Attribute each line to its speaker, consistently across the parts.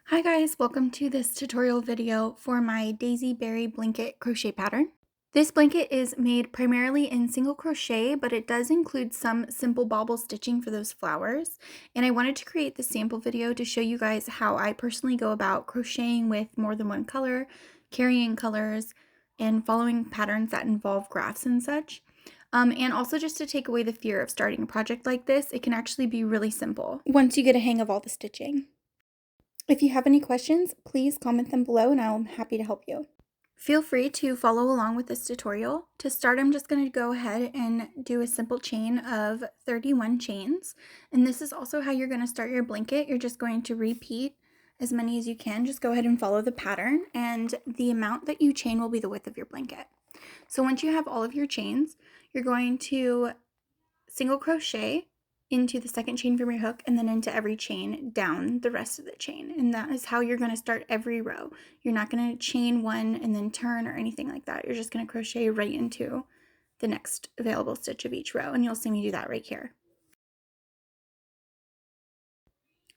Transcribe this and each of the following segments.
Speaker 1: Hi guys, welcome to this tutorial video for my Daisy Berry blanket crochet pattern. This blanket is made primarily in single crochet, but it does include some simple bobble stitching for those flowers. And I wanted to create the sample video to show you guys how I personally go about crocheting with more than one color, carrying colors, and following patterns that involve graphs and such. And also just to take away the fear of starting a project like this, it can actually be really simple once you get a hang of all the stitching. If you have any questions, please comment them below and I'm happy to help you. Feel free to follow along with this tutorial. To start, I'm just going to go ahead and do a simple chain of 31 chains. And this is also how you're going to start your blanket. You're just going to repeat as many as you can. Just go ahead and follow the pattern, and the amount that you chain will be the width of your blanket. So once you have all of your chains, you're going to single crochet into the second chain from your hook and then into every chain down the rest of the chain. And that is how you're going to start every row. You're not going to chain one and then turn or anything like that. You're just going to crochet right into the next available stitch of each row, and you'll see me do that right here.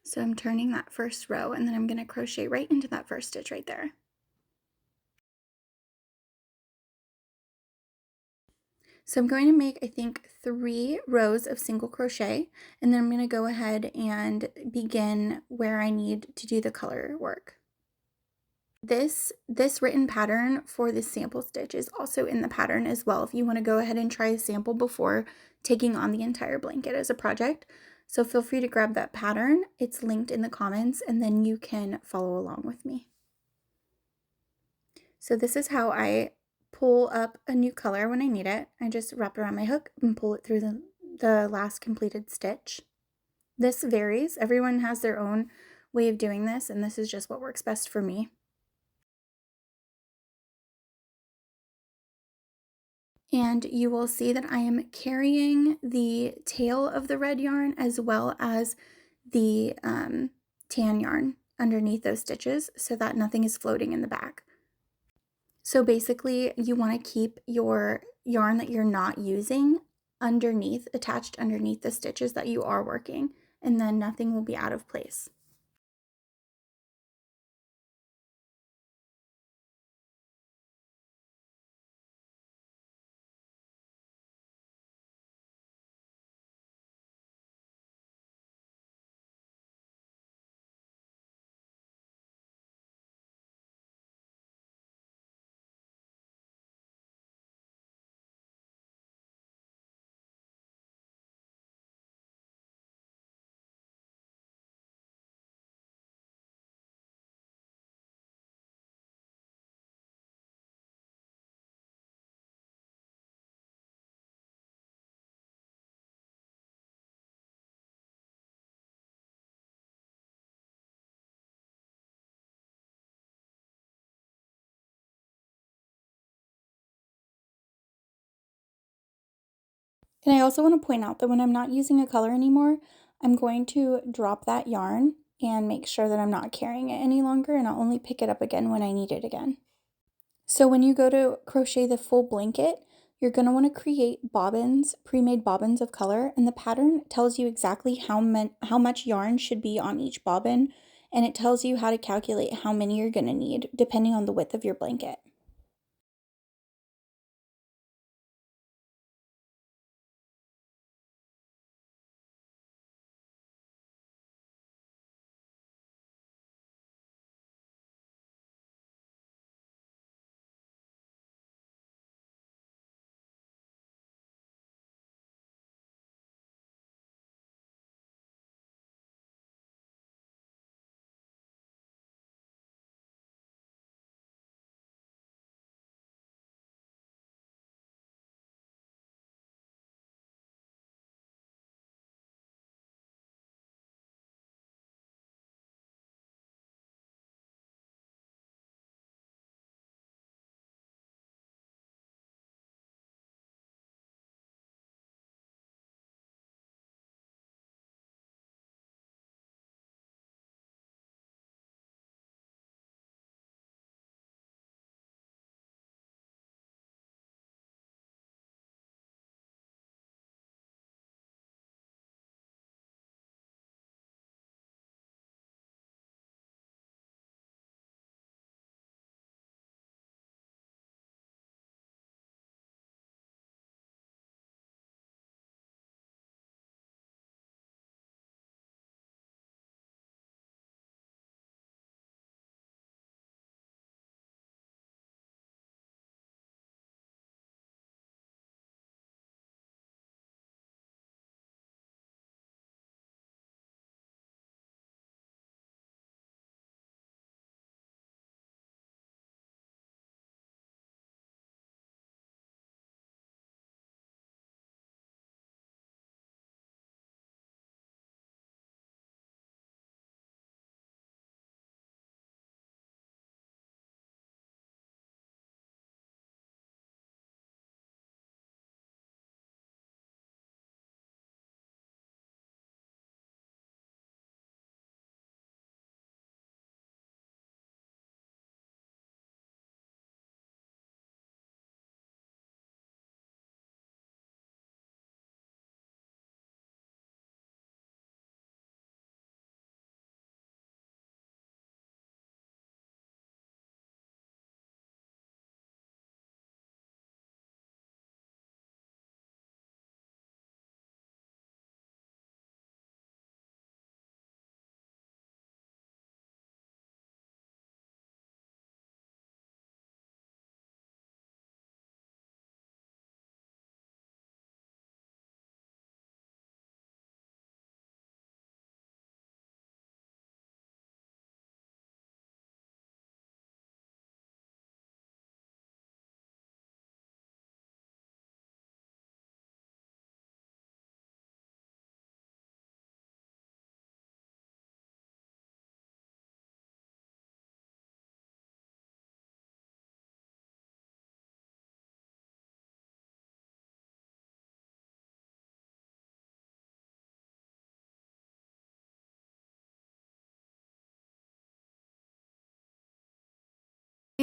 Speaker 1: So I'm turning that first row and then I'm going to crochet right into that first stitch right there. So I'm going to make, I think, 3 rows of single crochet, and then I'm going to go ahead and begin where I need to do the color work. This written pattern for this sample stitch is also in the pattern as well if you want to go ahead and try a sample before taking on the entire blanket as a project. So feel free to grab that pattern. It's linked in the comments, and then you can follow along with me. So this is how I pull up a new color when I need it. I just wrap around my hook and pull it through the last completed stitch. This varies. Everyone has their own way of doing this, and this is just what works best for me. And you will see that I am carrying the tail of the red yarn as well as the tan yarn underneath those stitches so that nothing is floating in the back. So basically, you want to keep your yarn that you're not using underneath, attached underneath the stitches that you are working, and then nothing will be out of place. And I also want to point out that when I'm not using a color anymore, I'm going to drop that yarn and make sure that I'm not carrying it any longer, and I'll only pick it up again when I need it again. So when you go to crochet the full blanket, you're going to want to create bobbins, pre-made bobbins of color, and the pattern tells you exactly how much yarn should be on each bobbin, and it tells you how to calculate how many you're going to need depending on the width of your blanket.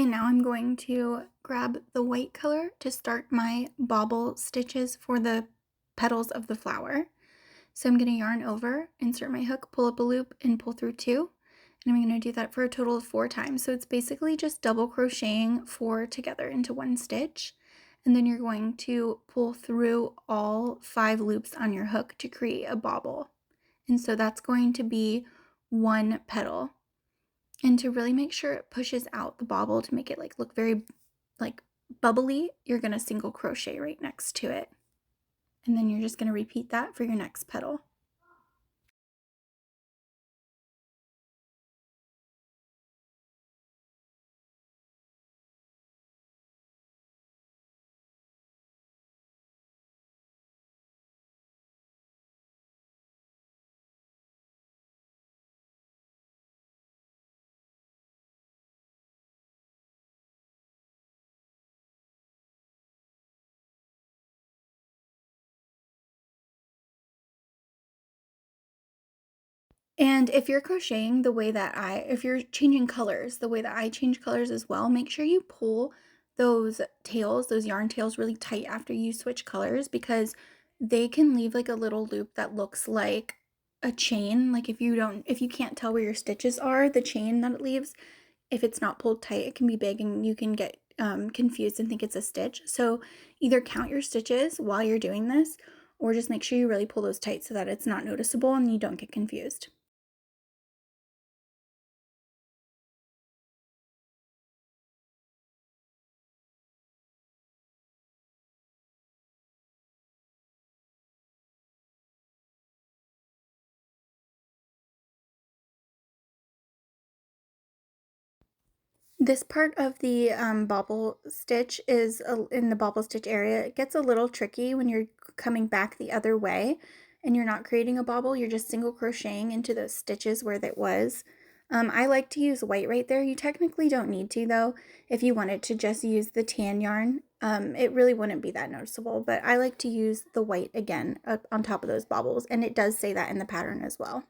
Speaker 1: And now I'm going to grab the white color to start my bobble stitches for the petals of the flower. So I'm going to yarn over, insert my hook, pull up a loop, and pull through 2. And I'm going to do that for a total of 4 times. So it's basically just double crocheting 4 together into 1 stitch. And then you're going to pull through all 5 loops on your hook to create a bobble. And so that's going to be 1 petal. And to really make sure it pushes out the bobble to make it look very bubbly, you're going to single crochet right next to it. And then you're just going to repeat that for your next petal. And if you're crocheting if you're changing colors, the way that I change colors as well, make sure you pull those tails, those yarn tails really tight after you switch colors, because they can leave like a little loop that looks like a chain. Like if you can't tell where your stitches are, the chain that it leaves, if it's not pulled tight, it can be big and you can get confused and think it's a stitch. So either count your stitches while you're doing this, or just make sure you really pull those tight so that it's not noticeable and you don't get confused. This part of the bobble stitch is in the bobble stitch area. It gets a little tricky when you're coming back the other way and you're not creating a bobble. You're just single crocheting into those stitches where that was. I like to use white right there. You technically don't need to though. If you wanted to just use the tan yarn, it really wouldn't be that noticeable. But I like to use the white again up on top of those bobbles, and it does say that in the pattern as well.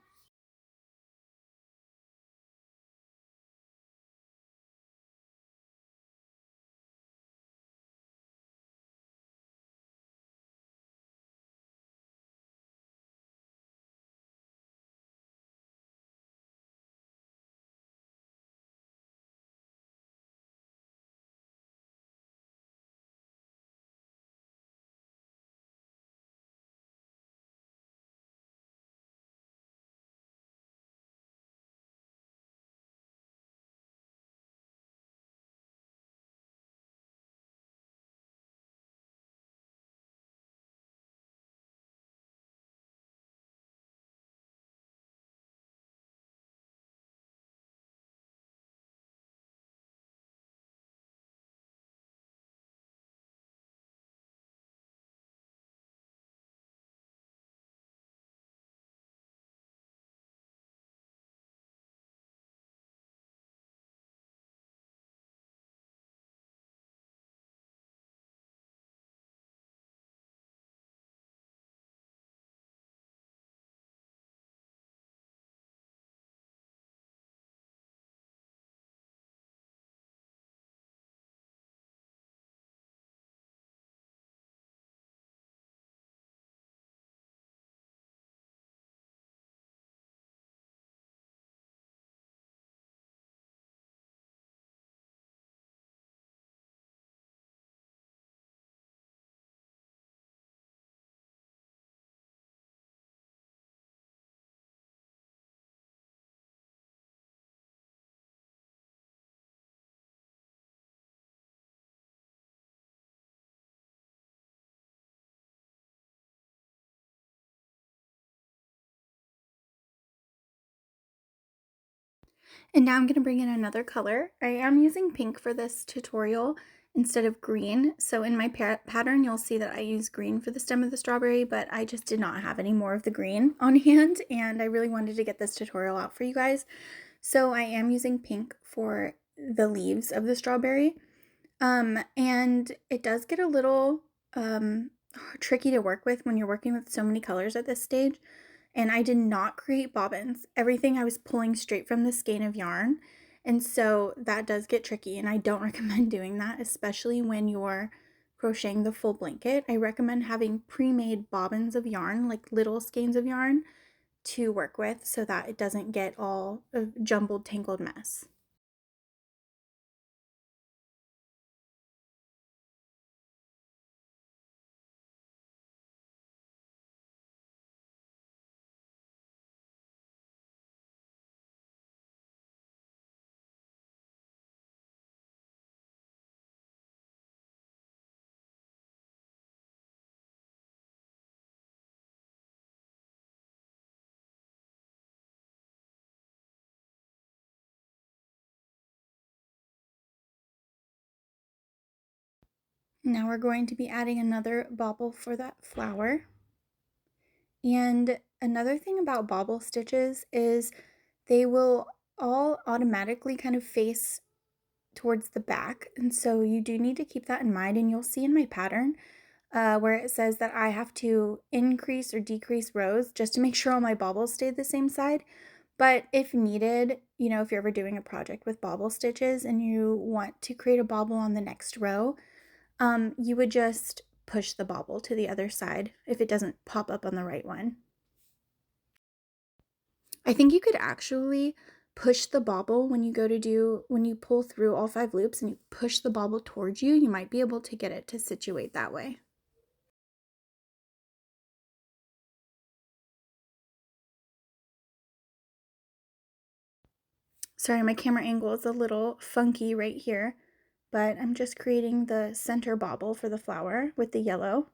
Speaker 1: And now I'm going to bring in another color. I am using pink for this tutorial instead of green. So in my pattern, you'll see that I use green for the stem of the strawberry, but I just did not have any more of the green on hand, and I really wanted to get this tutorial out for you guys. So I am using pink for the leaves of the strawberry. And it does get a little tricky to work with when you're working with so many colors at this stage. And I did not create bobbins. Everything I was pulling straight from the skein of yarn. And so that does get tricky, and I don't recommend doing that, especially when you're crocheting the full blanket. I recommend having pre-made bobbins of yarn, like little skeins of yarn, to work with so that it doesn't get all a jumbled, tangled mess. Now we're going to be adding another bobble for that flower. And another thing about bobble stitches is they will all automatically kind of face towards the back. And so you do need to keep that in mind. And you'll see in my pattern where it says that I have to increase or decrease rows just to make sure all my bobbles stay the same side. But if needed, if you're ever doing a project with bobble stitches and you want to create a bobble on the next row, you would just push the bobble to the other side if it doesn't pop up on the right one. I think you could actually push the bobble when you pull through all 5 loops and you push the bobble towards you, you might be able to get it to situate that way. Sorry, my camera angle is a little funky right here, but I'm just creating the center bobble for the flower with the yellow,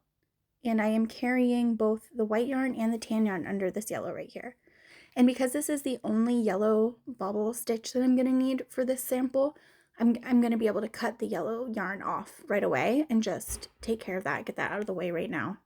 Speaker 1: and I am carrying both the white yarn and the tan yarn under this yellow right here. And because this is the only yellow bobble stitch that I'm going to need for this sample, I'm going to be able to cut the yellow yarn off right away and just take care of that, get that out of the way right now.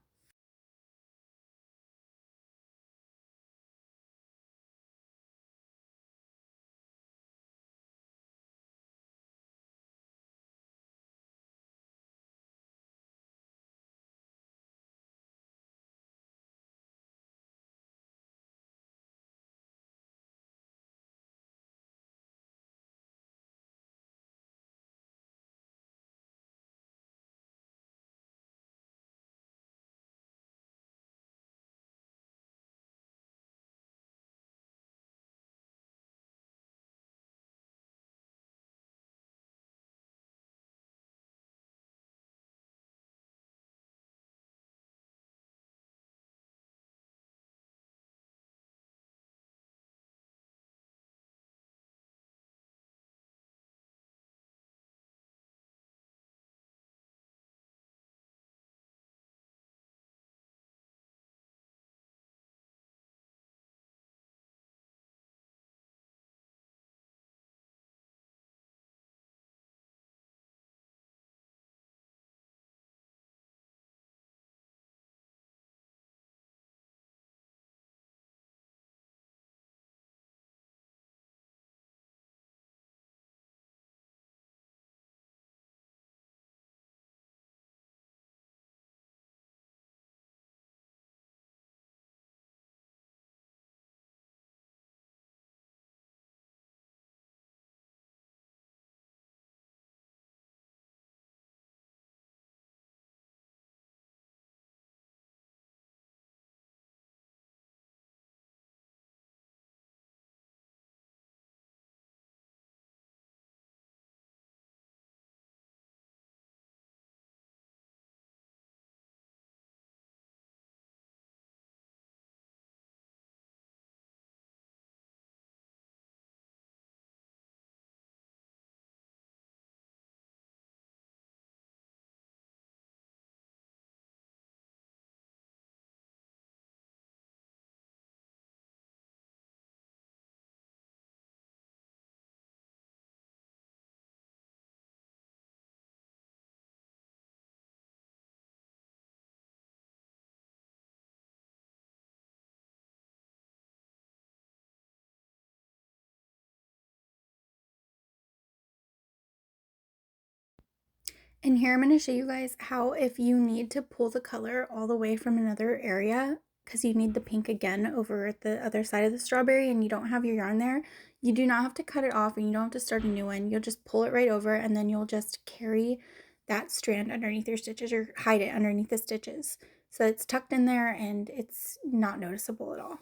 Speaker 1: And here I'm going to show you guys how, if you need to pull the color all the way from another area because you need the pink again over at the other side of the strawberry and you don't have your yarn there, You do not have to cut it off and you don't have to start a new one. You'll just pull it right over and then you'll just carry that strand underneath your stitches or hide it underneath the stitches. So it's tucked in there and it's not noticeable at all.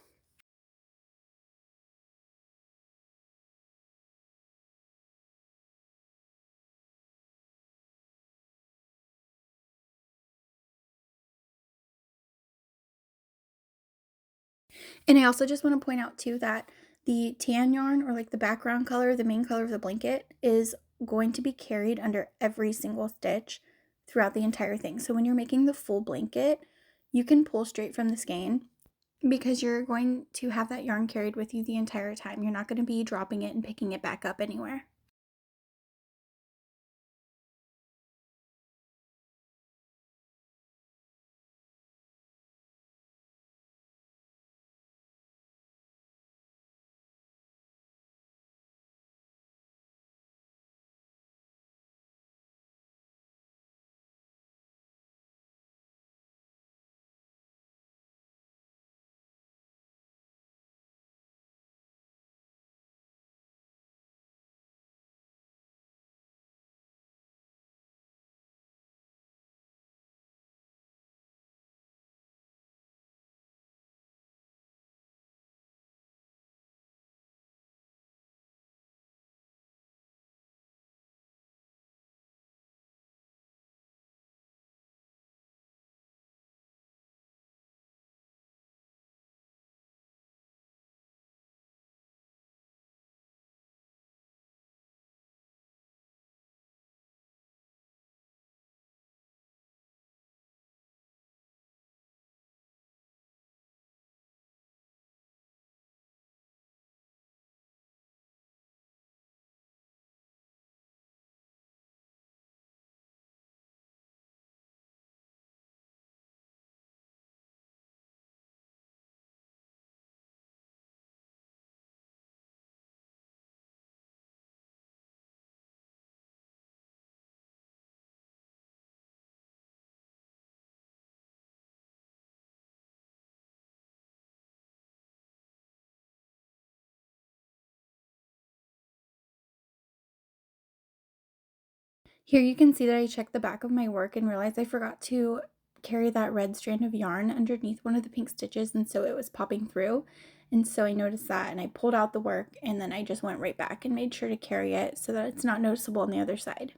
Speaker 1: And I also just want to point out too that the tan yarn, or like the background color, the main color of the blanket, is going to be carried under every single stitch throughout the entire thing. So when you're making the full blanket, you can pull straight from the skein because you're going to have that yarn carried with you the entire time. You're not going to be dropping it and picking it back up anywhere. Here you can see that I checked the back of my work and realized I forgot to carry that red strand of yarn underneath one of the pink stitches, and so it was popping through. And so I noticed that and I pulled out the work and then I just went right back and made sure to carry it so that it's not noticeable on the other side.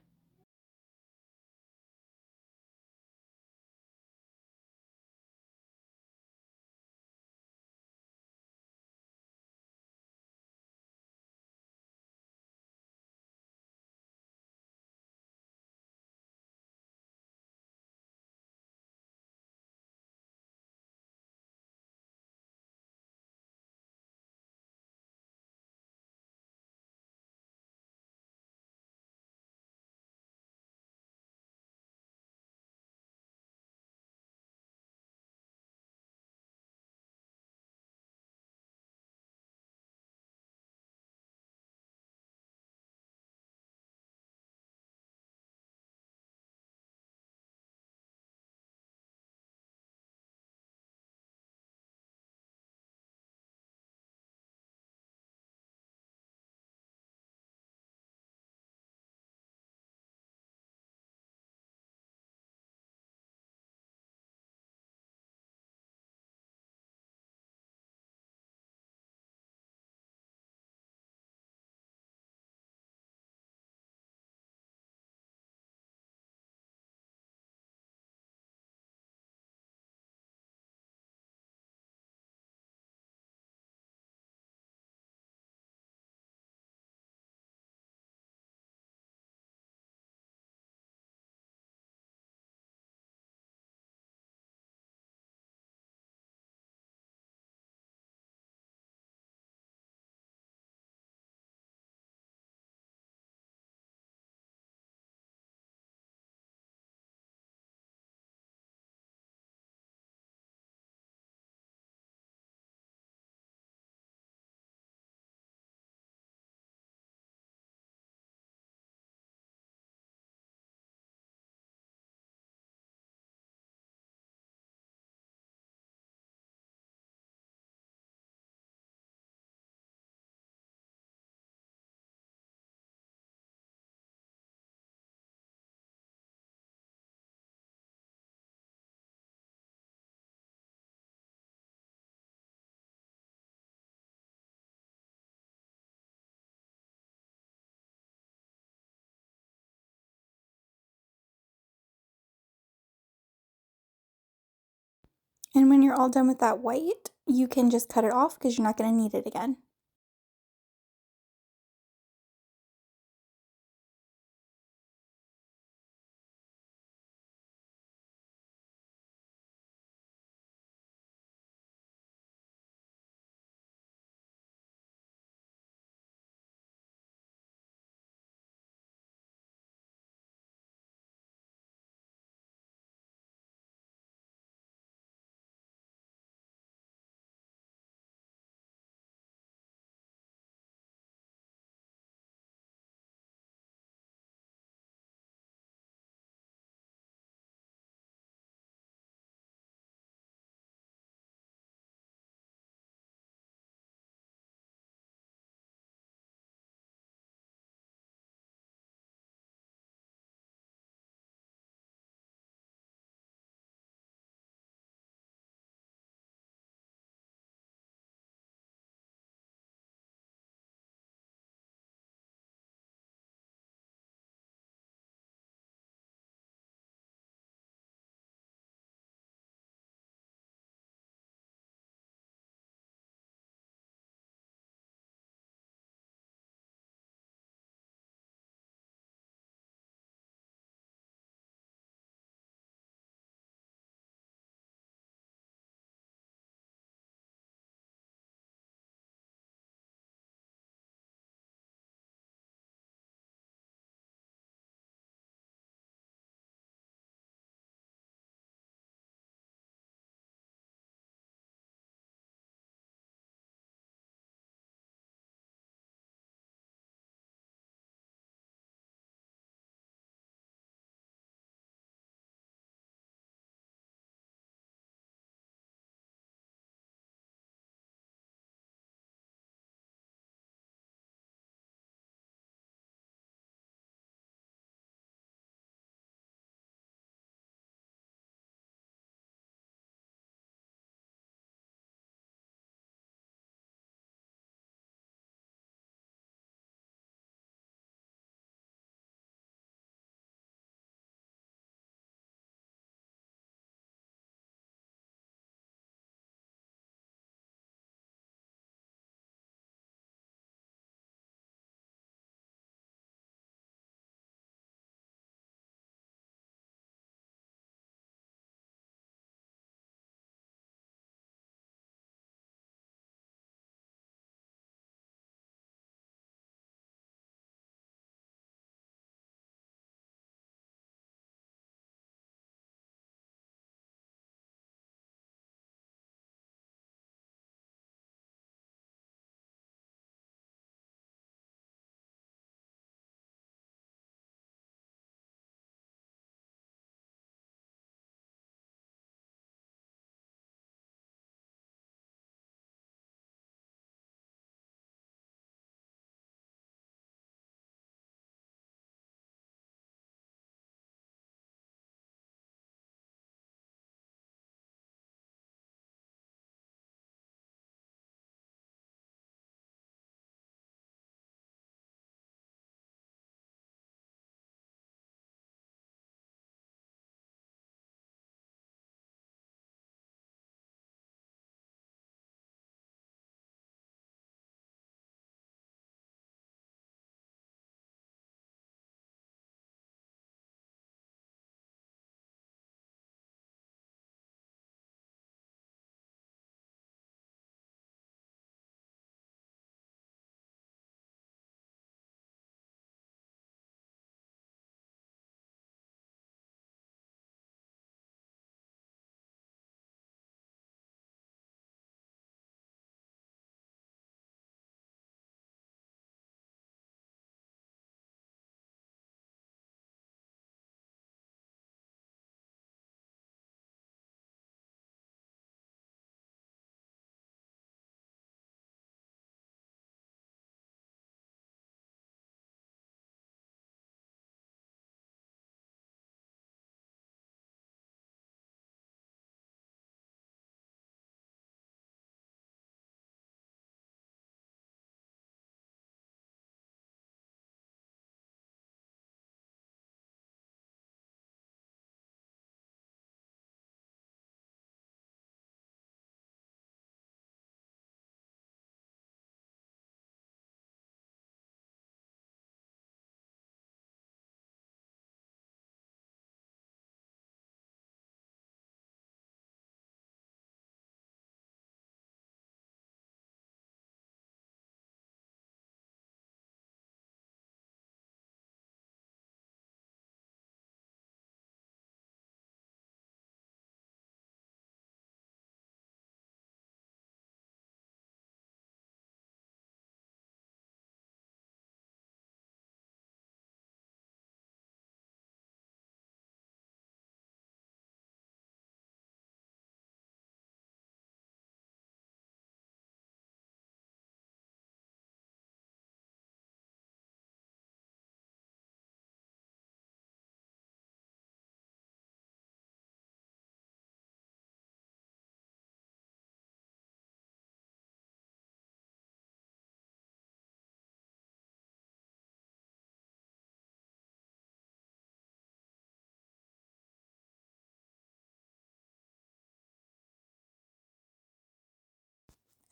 Speaker 1: And when you're all done with that white, you can just cut it off because you're not going to need it again.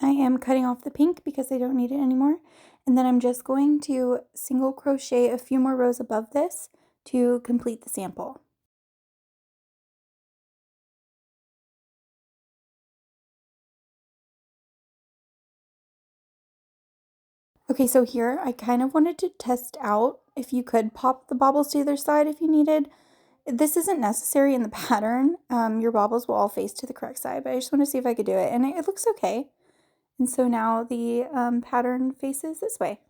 Speaker 1: I am cutting off the pink because I don't need it anymore. And then I'm just going to single crochet a few more rows above this to complete the sample. Okay, so here I kind of wanted to test out if you could pop the bobbles to either side if you needed. This isn't necessary in the pattern. Your bobbles will all face to the correct side, but I just want to see if I could do it, and it looks okay. And so now the pattern faces this way.